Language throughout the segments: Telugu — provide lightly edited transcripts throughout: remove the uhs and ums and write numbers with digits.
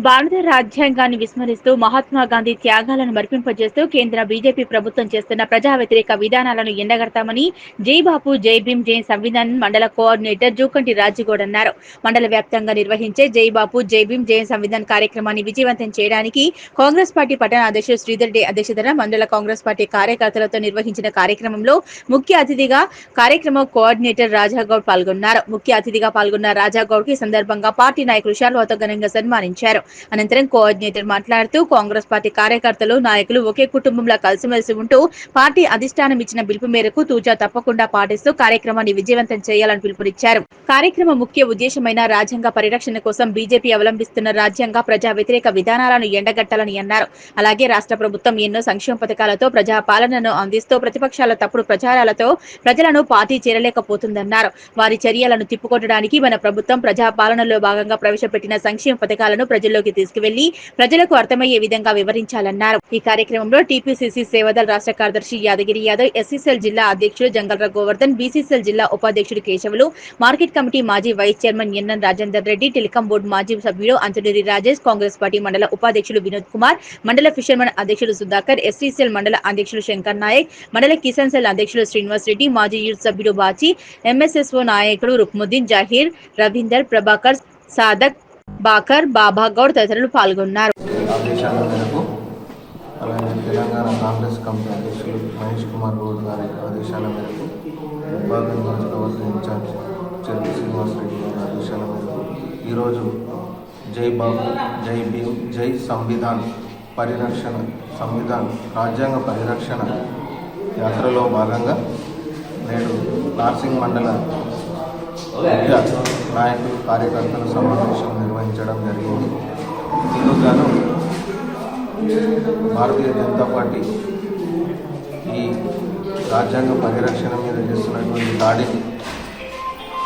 భారత రాజ్యాంగాన్ని విస్మరిస్తూ మహాత్మా గాంధీ త్యాగాలను మరిపింపజేస్తూ కేంద్ర బీజేపీ ప్రభుత్వం చేస్తున్న ప్రజా వ్యతిరేక విధానాలను ఎండగడతామని జై బాపు జై భీమ్ జై సంవిధాన్ మండల కోఆర్డినేటర్ జూకంటి రాజుగౌడ్ అన్నారు. మండల వ్యాప్తంగా నిర్వహించే జై బాపు జై భీమ్ జై సంవిధాన్ కార్యక్రమాన్ని విజయవంతం చేయడానికి కాంగ్రెస్ పార్టీ పట్టణ అధ్యక్షుడు శ్రీధర్ రెడ్డి అధ్యక్షతన మండల కాంగ్రెస్ పార్టీ కార్యకర్తలతో నిర్వహించిన కార్యక్రమంలో ముఖ్య అతిథిగా కార్యక్రమ కోఆర్డినేటర్ రాజాగౌడ్ పాల్గొన్నారు. ముఖ్య అతిథిగా పాల్గొన్న రాజాగౌడ్ కి సందర్భంగా పార్టీ నాయకులు శాల్వాతో ఘనంగా సన్మానించారు. అనంతరం కోఆర్డినేటర్ మాట్లాడుతూ కాంగ్రెస్ పార్టీ కార్యకర్తలు నాయకులు ఒకే కుటుంబంలో కలిసిమెలిసి ఉంటూ పార్టీ అధిష్టానం ఇచ్చిన పిలుపు మేరకు తూచా తప్పకుండా పాటిస్తూ కార్యక్రమాన్ని విజయవంతం చేయాలని పిలుపునిచ్చారు. కార్యక్రమ ముఖ్య ఉద్దేశమైన రాజ్యాంగ పరిరక్షణ కోసం బీజేపీ అవలంబిస్తున్న రాజ్యాంగ ప్రజా వ్యతిరేక విధానాలను ఎండగట్టాలని అన్నారు. అలాగే రాష్ట్ర ప్రభుత్వం ఎన్నో సంక్షేమ పథకాలతో ప్రజా పాలనను అందిస్తూ ప్రతిపక్షాల తప్పుడు ప్రచారాలతో ప్రజలను పార్టీ చేరలేకపోతుందన్నారు. వారి చర్యలను తిప్పుకొట్టడానికి మన ప్రభుత్వం ప్రజా పాలనలో భాగంగా ప్రవేశపెట్టిన సంక్షేమ పథకాలను ప్రజల్లోకి తీసుకువెళ్లి ప్రజలకు అర్థమయ్యే విధంగా వివరించాలన్నారు. ఈ కార్యక్రమంలో టీపీసీసీ సేవదల్ రాష్ట్ర కార్యదర్శి యాదగిరి యాదవ్, ఎస్సీసీఎల్ జిల్లా అధ్యక్షుడు జంగల్ర గోవర్ధన్, బీసీసీఎల్ జిల్లా ఉపాధ్యక్షుడు కేశవులు, మార్కెట్ కమిటీ మాజీ vice chairman NN Rajender Reddy, telecom board మాజీ సభ్యుడు అంతనూరి రాజేష్, కాంగ్రెస్ పార్టీ మండల ఉపాధ్యక్షుడు వినోద్ కుమార్, మండల ఫిషర్మన్ అధ్యక్షుడు సుధాకర్, ఎస్సీసీఎల్ మండల అధ్యక్షుడు శంకర్ నాయక్, మండల కిసాన్ సెల్ అధ్యక్షుడు శ్రీనివాస్ రెడ్డి, మాజీ యూత్ సభ్యుడు బాచి, ఎంఎస్ఎస్ఓ నాయకుడు రుక్ముద్దీన్, జహీర్, రవీందర్, ప్రభాకర్, సాదక్, బాకర్, బాబా గౌడ్ తదితరులు పాల్గొన్నారు. తెలంగాణ కాంగ్రెస్ కమిటీ అధ్యక్షులు మహేష్ కుమార్ గౌడ్ గారి ఆదేశాల మేరకు విభాగం నియోజకవర్గ ఇన్ఛార్జ్ చెల్లి శ్రీనివాస్ రెడ్డి గారి ఆదేశాల మేరకు ఈరోజు జై బాబు జై భీమ్ జై సంవిధాన్ పరిరక్షణ సంవిధాన్ రాజ్యాంగ పరిరక్షణ యాత్రలో భాగంగా నేడు నార్సింగ్ మండల నాయకులు కార్యకర్తల సమావేశం నిర్వహించడం జరిగింది. ఇందుకు గాను భారతీయ జనతా పార్టీ ఈ రాజ్యాంగ పరిరక్షణ మీద చేస్తున్నటువంటి దాడిని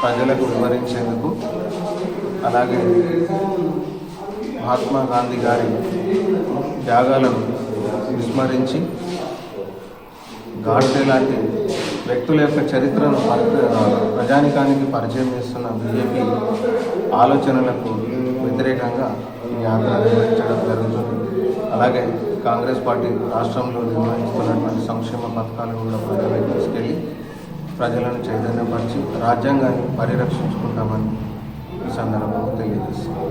ప్రజలకు వివరించేందుకు, అలాగే మహాత్మా గాంధీ గారి త్యాగాలను విస్మరించి గాడ్సే లాంటి వ్యక్తుల యొక్క చరిత్రను ప్రజానికానికి పరిచయం చేస్తున్న బీజేపీ ఆలోచనలకు వ్యతిరేకంగా ఈ యాత్ర నిర్వహించడం జరుగుతుంది. అలాగే కాంగ్రెస్ పార్టీ రాష్ట్రంలో నిర్వహిస్తున్నటువంటి సంక్షేమ పథకాలను కూడా ప్రజలకు తీసుకెళ్లి ప్రజలను చైతన్యపరిచి రాజ్యాంగాన్ని పరిరక్షించుకుంటామని ఈ సందర్భంగా తెలియజేస్తున్నాం.